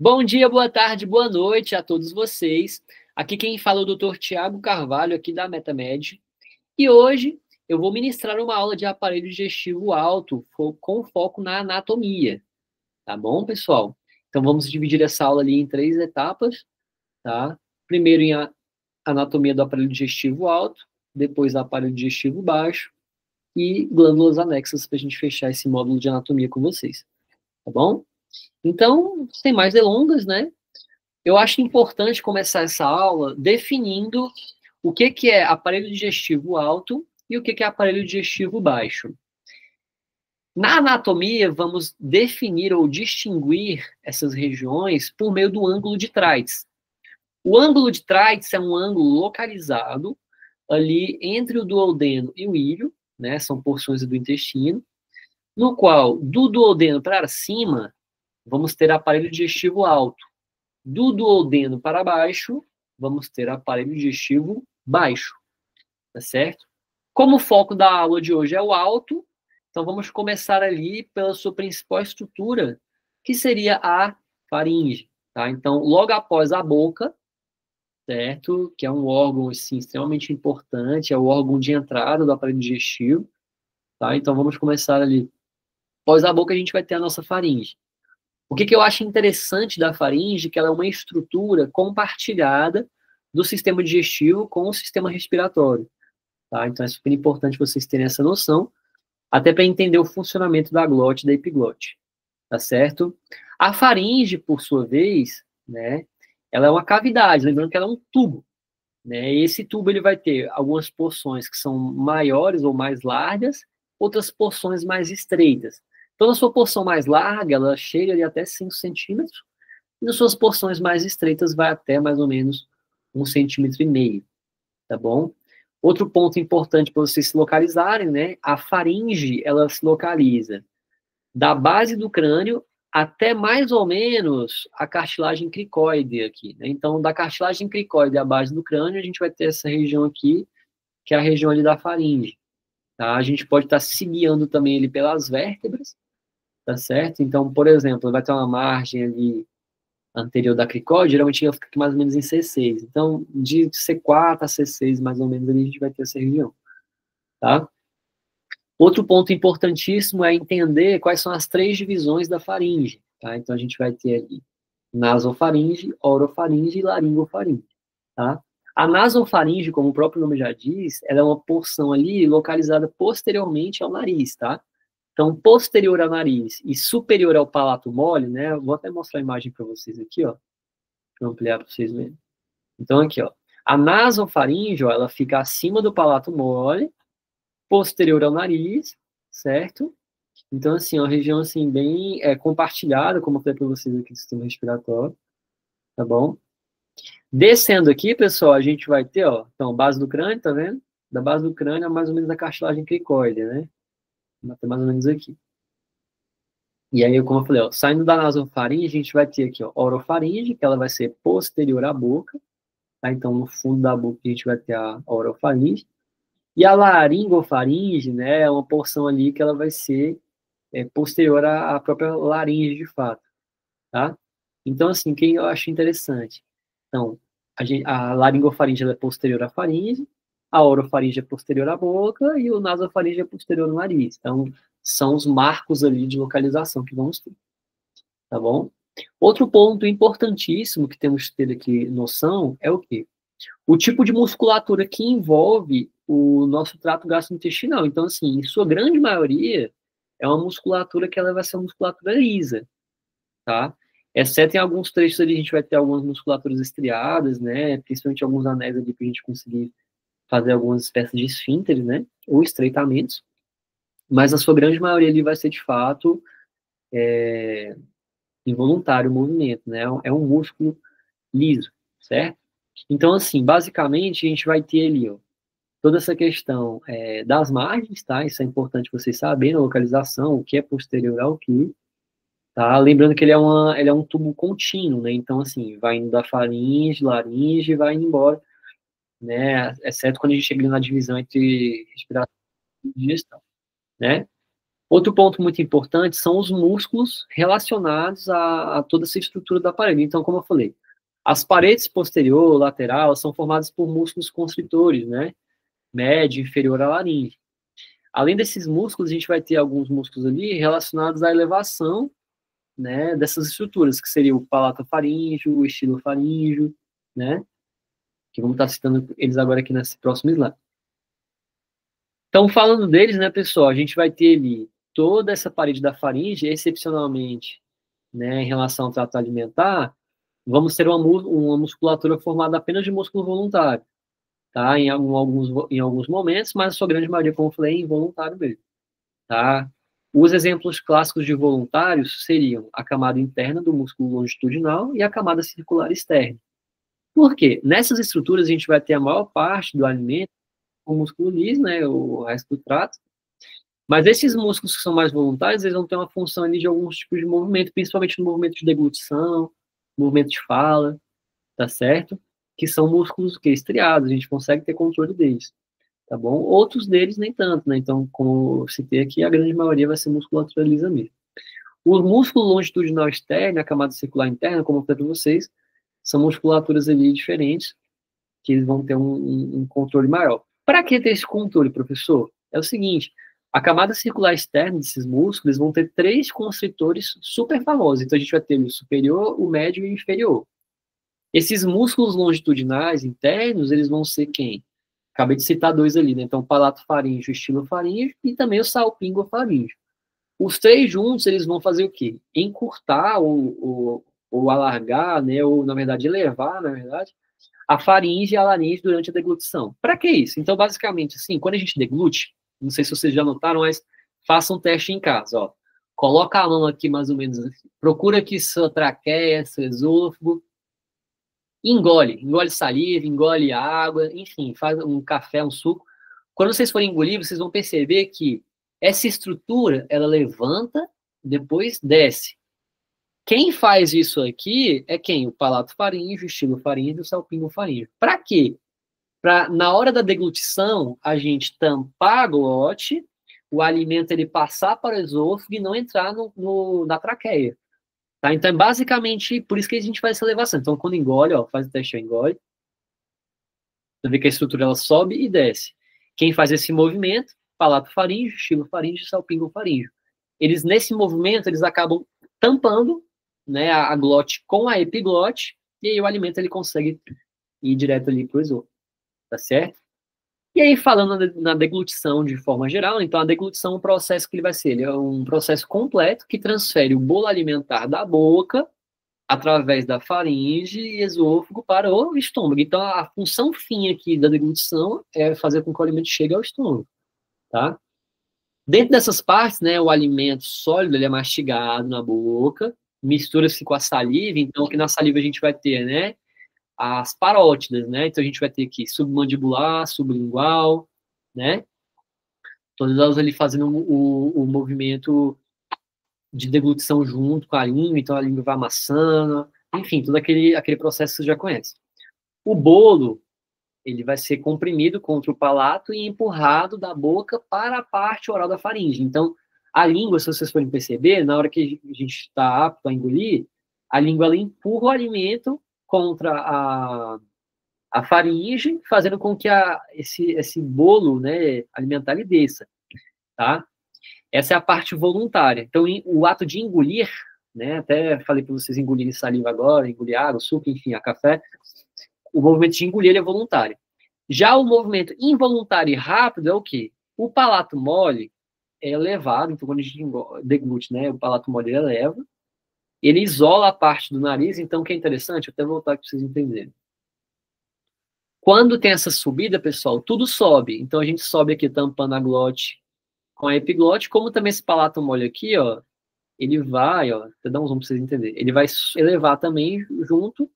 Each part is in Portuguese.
Bom dia, boa tarde, boa noite a todos vocês. Aqui quem fala é o Dr. Tiago Carvalho, aqui da MetaMed. E hoje eu vou ministrar uma aula de aparelho digestivo alto com foco na anatomia. Tá bom, pessoal? Então vamos dividir essa aula ali em 3 etapas, tá? Primeiro em anatomia do aparelho digestivo alto, depois aparelho digestivo baixo e glândulas anexas para a gente fechar esse módulo de anatomia com vocês. Tá bom? Então, sem mais delongas, né? Eu acho importante começar essa aula definindo o que é aparelho digestivo alto e o que é aparelho digestivo baixo. Na anatomia, vamos definir ou distinguir essas regiões por meio do ângulo de Treitz. O ângulo de Treitz é um ângulo localizado ali entre o duodeno e o íleo, né? São porções do intestino, no qual, do duodeno para cima, vamos ter aparelho digestivo alto. Do duodeno para baixo, vamos ter aparelho digestivo baixo, tá certo? Como o foco da aula de hoje é o alto, então vamos começar ali pela sua principal estrutura, que seria a faringe, tá? Então, logo após a boca, certo? Que é um órgão, assim, extremamente importante, é o órgão de entrada do aparelho digestivo, tá? Então, vamos começar ali. Após a boca, a gente vai ter a nossa faringe. O que eu acho interessante da faringe é que ela é uma estrutura compartilhada do sistema digestivo com o sistema respiratório. Tá? Então é super importante vocês terem essa noção, até para entender o funcionamento da glote e da epiglote. Tá certo? A faringe, por sua vez, né, ela é uma cavidade, lembrando que ela é um tubo. Né? E esse tubo ele vai ter algumas porções que são maiores ou mais largas, outras porções mais estreitas. Então, na sua porção mais larga, ela chega ali até 5 centímetros, e nas suas porções mais estreitas vai até mais ou menos 1,5 centímetros, tá bom? Outro ponto importante para vocês se localizarem, né? A faringe, ela se localiza da base do crânio até mais ou menos a cartilagem cricoide aqui, né? Então, da cartilagem cricoide à base do crânio, a gente vai ter essa região aqui, que é a região ali da faringe, tá? A gente pode estar se guiando também ali pelas vértebras, tá certo? Então, por exemplo, vai ter uma margem ali anterior da cricoide, geralmente ela fica aqui mais ou menos em C6. Então, de C4 a C6, mais ou menos, ali a gente vai ter essa região, tá? Outro ponto importantíssimo é entender quais são as 3 divisões da faringe, tá? Então, a gente vai ter ali nasofaringe, orofaringe e laringofaringe, tá? A nasofaringe, como o próprio nome já diz, ela é uma porção ali localizada posteriormente ao nariz, tá? Então, posterior ao nariz e superior ao palato mole, né? Eu vou até mostrar a imagem para vocês aqui, ó. Para ampliar para vocês verem. Então, aqui, ó. A nasofaringe, ó, ela fica acima do palato mole, posterior ao nariz, certo? Então, assim, é uma região, assim, bem compartilhada, como eu falei para vocês aqui do sistema respiratório, tá bom? Descendo aqui, pessoal, a gente vai ter, ó, então, base do crânio, tá vendo? Da base do crânio é mais ou menos a cartilagem cricoide, né? Até mais ou menos aqui. E aí, como eu falei, ó, saindo da nasofaringe, a gente vai ter aqui, ó, orofaringe, que ela vai ser posterior à boca, tá? Então, no fundo da boca, a gente vai ter a orofaringe. E a laringofaringe, né, é uma porção ali que ela vai ser posterior à própria laringe, de fato, tá? Então, assim, quem eu acho interessante? Então, a laringofaringe ela é posterior à faringe, a orofaringe é posterior à boca e o nasofaringe é posterior ao nariz. Então, são os marcos ali de localização que vamos ter, tá bom? Outro ponto importantíssimo que temos que ter aqui noção é o quê? O tipo de musculatura que envolve o nosso trato gastrointestinal. Então, assim, em sua grande maioria, é uma musculatura que ela vai ser uma musculatura lisa, tá? Exceto em alguns trechos ali, a gente vai ter algumas musculaturas estriadas, né? Principalmente alguns anéis ali para a gente conseguir fazer algumas espécies de esfínteres, né? Ou estreitamentos. Mas a sua grande maioria ali vai ser, de fato, involuntário o movimento, né? É um músculo liso, certo? Então, assim, basicamente, a gente vai ter ali, ó, toda essa questão das margens, tá? Isso é importante vocês saberem, a localização, o que é posterior ao que, tá? Lembrando que ele é um tubo contínuo, né? Então, assim, vai indo da faringe, laringe, e vai indo embora, né? Exceto quando a gente chega na divisão entre respiração e digestão, né? Outro ponto muito importante são os músculos relacionados a toda essa estrutura da parede. Então, como eu falei, as paredes posterior, lateral, são formadas por músculos constritores, né? Médio, inferior à laringe. Além desses músculos, a gente vai ter alguns músculos ali relacionados à elevação, né, dessas estruturas, que seria o palato-faríngeo, o estilo-faríngeo, né? Que vamos estar citando eles agora aqui nesse próximo slide. Então, falando deles, né, pessoal, a gente vai ter ali toda essa parede da faringe, excepcionalmente, né, em relação ao trato alimentar, vamos ter uma musculatura formada apenas de músculo voluntário, tá? Em alguns momentos, mas a sua grande maioria, como eu falei, é involuntário mesmo, tá? Os exemplos clássicos de voluntários seriam a camada interna do músculo longitudinal e a camada circular externa. Por quê? Nessas estruturas a gente vai ter a maior parte do alimento com músculo liso, né, o resto do trato. Mas esses músculos que são mais voluntários, eles vão ter uma função ali de alguns tipos de movimento, principalmente no movimento de deglutição, movimento de fala, tá certo? Que são músculos que estriados, a gente consegue ter controle deles, tá bom? Outros deles nem tanto, né? Então, como eu citei aqui, a grande maioria vai ser musculatura lisa mesmo. O músculo longitudinal externo, a camada circular interna, como eu falei para vocês, são musculaturas ali diferentes, que eles vão ter um controle maior. Para que ter esse controle, professor? É o seguinte, a camada circular externa desses músculos vão ter 3 constritores super famosos. Então, a gente vai ter o superior, o médio e o inferior. Esses músculos longitudinais internos, eles vão ser quem? Acabei de citar 2 ali, né? Então, o palato faríngeo, estilo faríngeo e também o salpingo faríngeo. Os 3 juntos, eles vão fazer o quê? Encurtar ou alargar, né? Ou, na verdade, elevar, na verdade, a faringe e a laringe durante a deglutição. Para que isso? Então, basicamente, assim, quando a gente deglute, não sei se vocês já notaram, mas faça um teste em casa, ó. Coloca a mão aqui mais ou menos assim. Procura aqui sua traqueia, seu esôfago. Engole saliva, engole água, enfim, faz um café, um suco. Quando vocês forem engolir, vocês vão perceber que essa estrutura, ela levanta, depois desce. Quem faz isso aqui é quem? O palato faríngeo, o estilo faríngeo e o salpingo faríngeo. Para quê? Para, na hora da deglutição, a gente tampar a glote, o alimento ele passar para o esôfago e não entrar na traqueia. Tá? Então, é basicamente, por isso que a gente faz essa elevação. Então, quando engole, ó, faz o teste, engole. Você vê que a estrutura ela sobe e desce. Quem faz esse movimento, palato faríngeo, estilo faríngeo, salpingo faríngeo. Eles, nesse movimento, eles acabam tampando, né, a glote com a epiglote, e aí o alimento ele consegue ir direto ali para o esôfago, tá certo? E aí, falando na deglutição de forma geral, então a deglutição é um processo que ele vai ser, ele é um processo completo que transfere o bolo alimentar da boca através da faringe e esôfago para o estômago. Então, a função fim aqui da deglutição é fazer com que o alimento chegue ao estômago, tá? Dentro dessas partes, né, o alimento sólido, ele é mastigado na boca, mistura-se com a saliva, então aqui na saliva a gente vai ter, né, as parótidas, né, então a gente vai ter aqui submandibular, sublingual, né, todas elas ali fazendo o movimento de deglutição junto com a língua, então a língua vai amassando, enfim, todo aquele processo que você já conhece. O bolo, ele vai ser comprimido contra o palato e empurrado da boca para a parte oral da faringe. Então, a língua, se vocês forem perceber, na hora que a gente está apto a engolir, a língua ela empurra o alimento contra a faringe, fazendo com que esse bolo, né, alimentar ele desça, tá? Essa é a parte voluntária. Então, o ato de engolir, né, até falei para vocês engolirem saliva agora, engolir água, suco, enfim, a café, o movimento de engolir ele é voluntário. Já o movimento involuntário e rápido é o quê? O palato mole é elevado, então quando a gente deglute, né, o palato mole ele eleva, ele isola a parte do nariz, então o que é interessante, eu até vou voltar aqui para vocês entenderem. Quando tem essa subida, pessoal, tudo sobe. Então a gente sobe aqui tampando a glote com a epiglote, como também esse palato mole aqui, ó, ele vai, ó, vou dar um zoom para vocês entenderem, ele vai elevar também junto,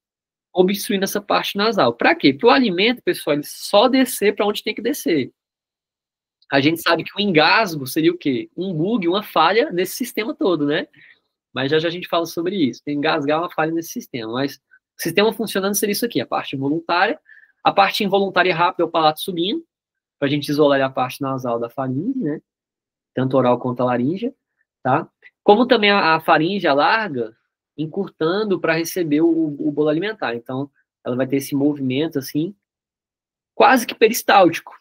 obstruindo essa parte nasal. Para quê? Para o alimento, pessoal, ele só descer para onde tem que descer. A gente sabe que o engasgo seria o quê? Um bug, uma falha nesse sistema todo, né? Mas já a gente fala sobre isso. Engasgar é uma falha nesse sistema. Mas o sistema funcionando seria isso aqui, a parte voluntária. A parte involuntária rápida é o palato subindo, para a gente isolar a parte nasal da faringe, né? tanto oral quanto a laríngea, tá? Como também a faringe larga, encurtando para receber o bolo alimentar. Então, ela vai ter esse movimento, assim, quase que peristáltico,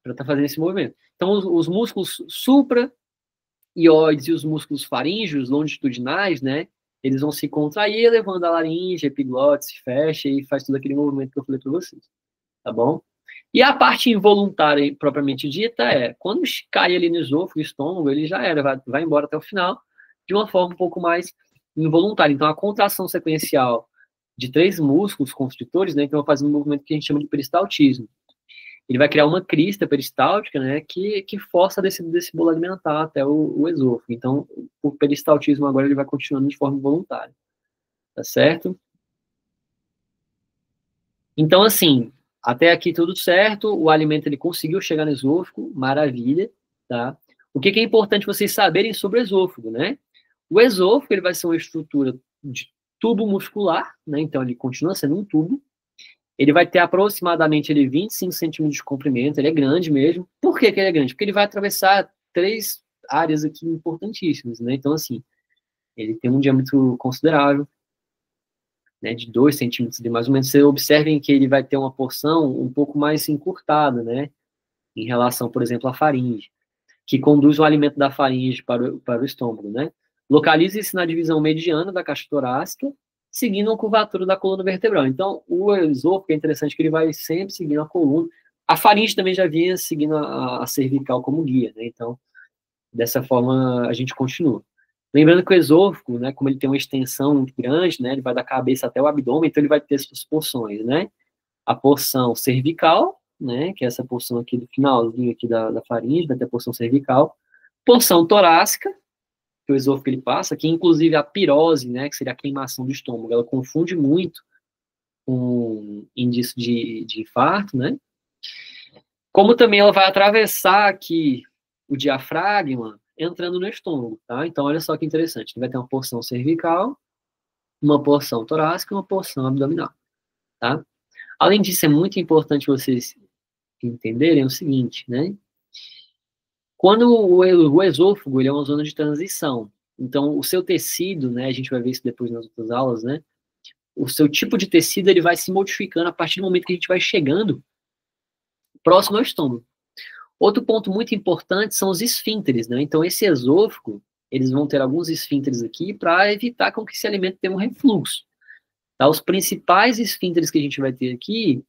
para estar fazendo esse movimento. Então, os músculos supra-ióides e os músculos faríngeos longitudinais, né, eles vão se contrair, levando a laringe, a epiglote, se fecha e faz todo aquele movimento que eu falei para vocês, tá bom? E a parte involuntária, propriamente dita, é, quando cai ali no esôfago, estômago, ele já era, vai embora até o final, de uma forma um pouco mais involuntária. Então, a contração sequencial de 3 músculos constritores, né, que vão fazer um movimento que a gente chama de peristaltismo. Ele vai criar uma crista peristáltica, né, que força desse bolo alimentar até o esôfago. Então, o peristaltismo agora ele vai continuando de forma involuntária, tá certo? Então, assim, até aqui tudo certo, o alimento ele conseguiu chegar no esôfago, maravilha, tá? O que é importante vocês saberem sobre o esôfago, né? O esôfago ele vai ser uma estrutura de tubo muscular, né? Então ele continua sendo um tubo. Ele vai ter aproximadamente 25 centímetros de comprimento, ele é grande mesmo. Por que ele é grande? Porque ele vai atravessar 3 áreas aqui importantíssimas, né? Então, assim, ele tem um diâmetro considerável, né, de 2 centímetros de mais ou menos. Vocês observem que ele vai ter uma porção um pouco mais encurtada, né, em relação, por exemplo, à faringe, que conduz o alimento da faringe para o estômago, né. Localize-se na divisão mediana da caixa torácica, seguindo a curvatura da coluna vertebral. Então, o esôfago é interessante que ele vai sempre seguindo a coluna. A faringe também já vinha seguindo a cervical como guia, né, então, dessa forma, a gente continua. Lembrando que o esôfago, né, como ele tem uma extensão muito grande, né, ele vai da cabeça até o abdômen, então ele vai ter suas porções, né? A porção cervical, né, que é essa porção aqui do finalzinho aqui da faringe, vai ter a porção cervical. Porção torácica, que o esôfago ele passa, que inclusive a pirose, né, que seria a queimação do estômago, ela confunde muito com indício de infarto, né? Como também ela vai atravessar aqui o diafragma, entrando no estômago, tá? Então, olha só que interessante. Vai ter uma porção cervical, uma porção torácica e uma porção abdominal, tá? Além disso, é muito importante vocês entenderem o seguinte, né? Quando o esôfago, ele é uma zona de transição. Então, o seu tecido, né? A gente vai ver isso depois nas outras aulas, né? O seu tipo de tecido, ele vai se modificando a partir do momento que a gente vai chegando próximo ao estômago. Outro ponto muito importante são os esfínteres, né? Então, esse esôfago, eles vão ter alguns esfínteres aqui para evitar com que esse alimento tenha um refluxo. Tá? Os principais esfínteres que a gente vai ter aqui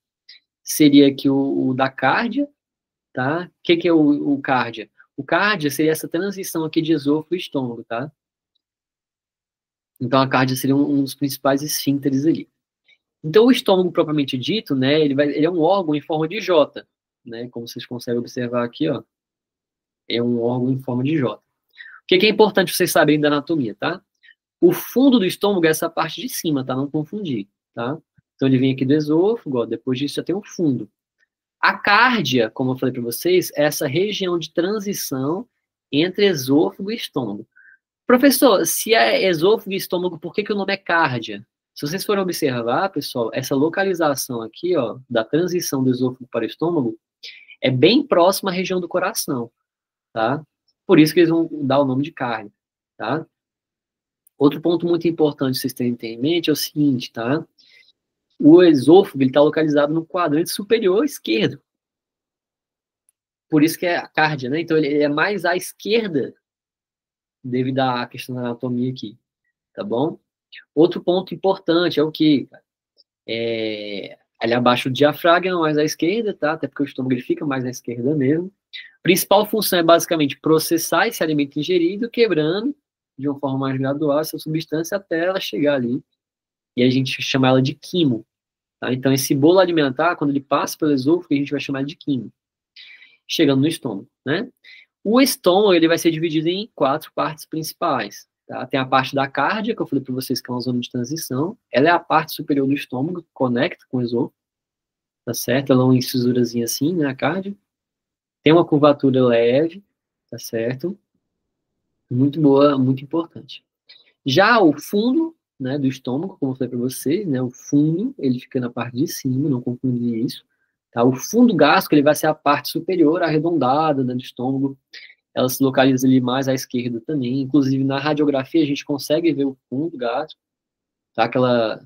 seria aqui o da cárdia, tá? O que é o cárdia? O cárdia seria essa transição aqui de esôfago e estômago, tá? Então, a cárdia seria um dos principais esfínteres ali. Então, o estômago propriamente dito, né? Ele é um órgão em forma de J, né? Como vocês conseguem observar aqui, ó. É um órgão em forma de J. O que é importante vocês saberem da anatomia, tá? O fundo do estômago é essa parte de cima, tá? Não confundir, tá? Então, ele vem aqui do esôfago, ó, depois disso já tem o fundo. A cárdia, como eu falei para vocês, é essa região de transição entre esôfago e estômago. Professor, se é esôfago e estômago, por que o nome é cárdia? Se vocês forem observar, pessoal, essa localização aqui, ó, da transição do esôfago para o estômago, é bem próxima à região do coração, tá? Por isso que eles vão dar o nome de cárdia, tá? Outro ponto muito importante vocês terem em mente é o seguinte, tá? O esôfago está localizado no quadrante superior esquerdo. Por isso que é a cárdia, né? Então ele é mais à esquerda devido à questão da anatomia aqui, tá bom? Outro ponto importante é o que? Ali abaixo do diafragma, mais à esquerda, tá? Até porque o estômago ele fica mais à esquerda mesmo. A principal função é basicamente processar esse alimento ingerido, quebrando de uma forma mais gradual essa substância até ela chegar ali. E a gente chama ela de quimo. Tá? Então, esse bolo alimentar, quando ele passa pelo esôfago, a gente vai chamar de quimo. Chegando no estômago, né? O estômago, ele vai ser dividido em 4 partes principais. Tá? Tem a parte da cárdia, que eu falei para vocês que é uma zona de transição. Ela é a parte superior do estômago, que conecta com o esôfago. Tá certo? Ela é uma incisurazinha assim, né, a cárdia. Tem uma curvatura leve, tá certo? Muito boa, muito importante. Já o fundo, né, do estômago, como eu falei para vocês, né, o fundo, ele fica na parte de cima, não confundir isso. Tá? O fundo gástrico, ele vai ser a parte superior, arredondada, né, do estômago. ela se localiza ali mais à esquerda também. Inclusive, na radiografia, a gente consegue ver o fundo gástrico, tá? Aquela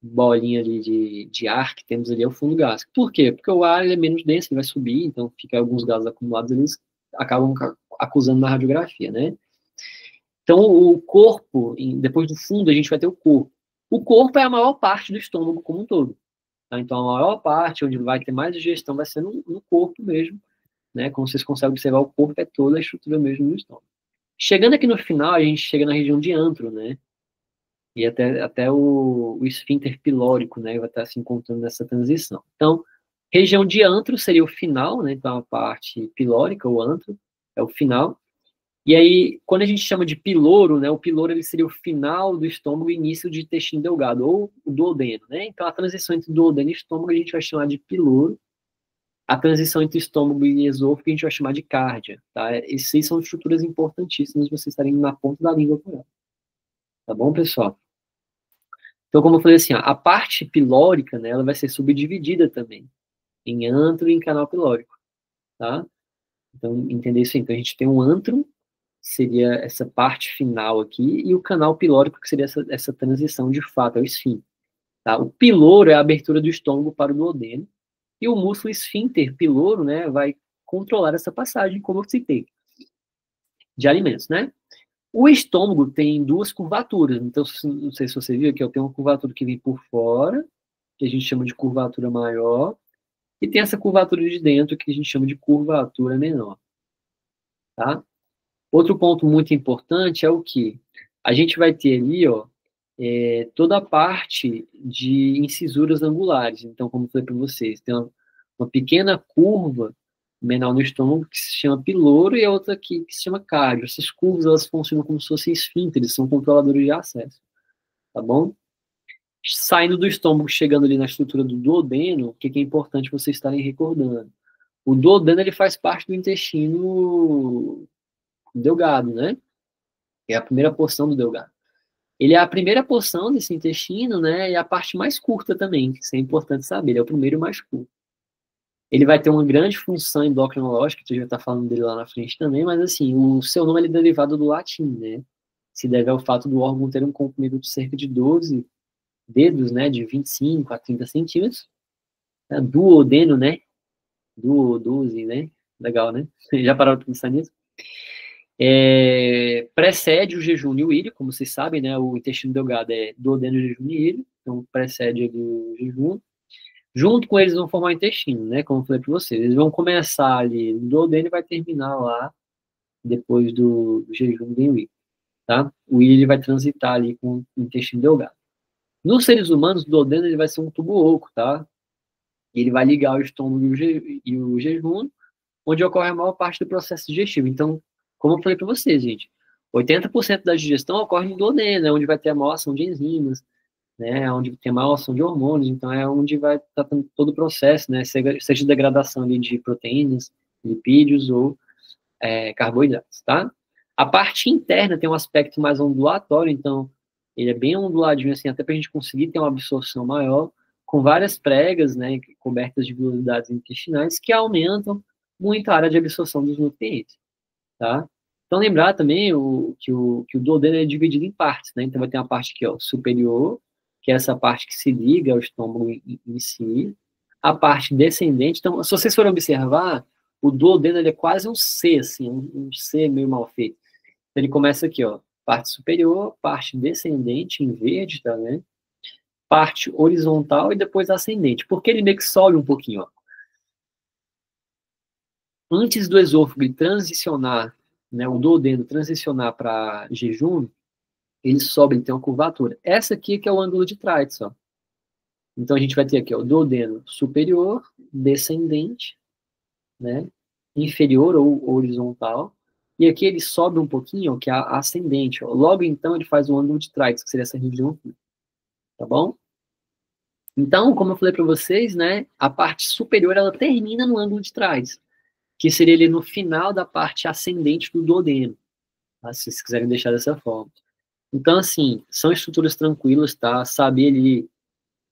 bolinha ali de ar que temos ali é o fundo gástrico. Por quê? Porque o ar ele é menos denso, ele vai subir, então fica alguns gases acumulados, eles acabam acusando na radiografia, né? Então, o corpo, depois do fundo, a gente vai ter o corpo. O corpo é a maior parte do estômago como um todo. Tá? Então, a maior parte, onde vai ter mais digestão, vai ser no corpo mesmo, né? Como vocês conseguem observar, o corpo é toda a estrutura mesmo do estômago. Chegando aqui no final, a gente chega na região de antro, né? E até o esfíncter pilórico, né? Vai estar se encontrando nessa transição. Então, região de antro seria o final, né? Então, a parte pilórica, o antro, é o final. E aí, quando a gente chama de piloro, né? O piloro ele seria o final do estômago e início de intestino delgado, ou o duodeno, né? Então, a transição entre duodeno e estômago a gente vai chamar de piloro. A transição entre estômago e esôfago a gente vai chamar de cárdia, tá? Essas são estruturas importantíssimas vocês estarem na ponta da língua com ela. Tá bom, pessoal? Então, como eu falei assim, ó, a parte pilórica, né, ela vai ser subdividida também em antro e em canal pilórico, tá? Então, entender isso aí. Então, a gente tem um antro, seria essa parte final aqui, e o canal pilórico, que seria essa transição de fato, é o esfíncter, tá? O piloro é a abertura do estômago para o duodeno, e o músculo esfíncter piloro, né, vai controlar essa passagem, como eu citei, de alimentos, né? O estômago tem duas curvaturas, então, não sei se você viu aqui, eu tenho uma curvatura que vem por fora, que a gente chama de curvatura maior, e tem essa curvatura de dentro, que a gente chama de curvatura menor, tá? Outro ponto muito importante é o que? A gente vai ter ali, ó, toda a parte de incisuras angulares. Então, como eu falei para vocês, tem uma pequena curva menor no estômago que se chama piloro e a outra aqui que se chama cardio. Essas curvas, elas funcionam como se fossem esfíncteres, são controladores de acesso, tá bom? Saindo do estômago, chegando ali na estrutura do duodeno, o que é importante vocês estarem recordando? O duodeno, ele faz parte do intestino delgado, né? É a primeira porção do delgado. Ele é a primeira porção desse intestino, né? E a parte mais curta também, que isso é importante saber. Ele é o primeiro mais curto. Ele vai ter uma grande função endocrinológica, que a gente vai estar falando dele lá na frente também, mas assim, o seu nome é derivado do latim, né? Se deve ao fato do órgão ter um comprimento de cerca de 12 dedos, né? De 25 a 30 centímetros. É duodeno, né? Duo, 12, né? Legal, né? Já pararam para pensar nisso? Precede o jejum e o ilho, como vocês sabem, né? O intestino delgado é duodeno, jejum e ilho, então precede ali o jejum. Junto com eles vão formar o intestino, né? Como eu falei para vocês, eles vão começar ali no duodeno e vai terminar lá depois do jejum e o ilho, tá? O ilho ele vai transitar ali com o intestino delgado. Nos seres humanos, o duodeno ele vai ser um tubo oco, tá? Ele vai ligar o estômago e o jejum, onde ocorre a maior parte do processo digestivo. Então, como eu falei para vocês, gente, 80% da digestão ocorre no duodeno, é onde vai ter a maior ação de enzimas, né, onde tem a maior ação de hormônios, então é onde vai estar todo o processo, né, seja degradação ali de proteínas, lipídios ou carboidratos, tá? A parte interna tem um aspecto mais ondulatório, então ele é bem onduladinho assim, até para a gente conseguir ter uma absorção maior, com várias pregas, né, cobertas de vilosidades intestinais, que aumentam muito a área de absorção dos nutrientes, tá? Então, lembrar também que o duodeno é dividido em partes, né? Então, vai ter uma parte aqui, ó, superior, que é essa parte que se liga ao estômago em si. A parte descendente, então, se vocês forem observar, o duodeno, ele é quase um C, assim, um C meio mal feito. Então, ele começa aqui, ó, parte superior, parte descendente, em verde, tá vendo? Parte horizontal e depois ascendente. Porque ele meio que sobe um pouquinho, ó. Antes do esôfago transicionar, né, o duodeno transicionar para jejum, ele sobe, ele tem uma curvatura. Essa aqui que é o ângulo de Treitz, ó. Então a gente vai ter aqui, ó, o duodeno superior, descendente, né, inferior ou horizontal, e aqui ele sobe um pouquinho, ó, que é ascendente, ó. Logo então ele faz o ângulo de Treitz, que seria essa região aqui, tá bom? Então, como eu falei para vocês, né, a parte superior ela termina no ângulo de Treitz, que seria ali no final da parte ascendente do duodeno, tá? Se vocês quiserem deixar dessa forma. Então, assim, são estruturas tranquilas, tá? Saber ali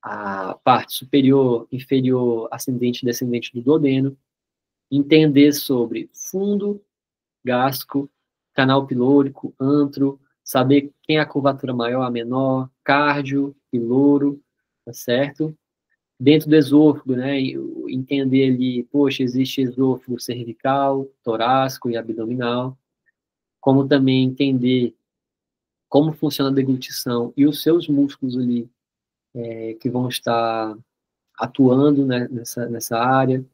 a parte superior, inferior, ascendente e descendente do duodeno, entender sobre fundo, gástrico, canal pilôrico, antro, saber quem é a curvatura maior, a menor, cardio, piloro, tá certo? Dentro do esôfago, né, entender ali, poxa, existe esôfago cervical, torácico e abdominal, como também entender como funciona a deglutição e os seus músculos ali, que vão estar atuando, né, nessa área,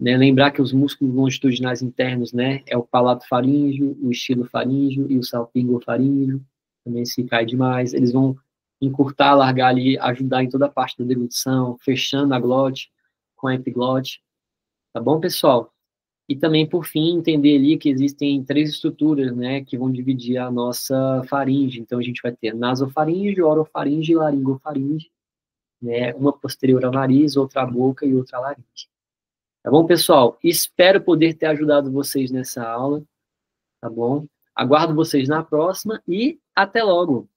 né, lembrar que os músculos longitudinais internos, né, é o palato faríngeo, o estilo faríngeo e o salpingo faríngeo, também se cai demais, eles vão encurtar, alargar ali, ajudar em toda a parte da deglutição, fechando a glote com a epiglote, tá bom, pessoal? E também, por fim, entender ali que existem três estruturas, né, que vão dividir a nossa faringe. Então, a gente vai ter nasofaringe, orofaringe e laringofaringe, né, uma posterior ao nariz, outra à boca e outra à laringe. Tá bom, pessoal? Espero poder ter ajudado vocês nessa aula, tá bom? Aguardo vocês na próxima e até logo!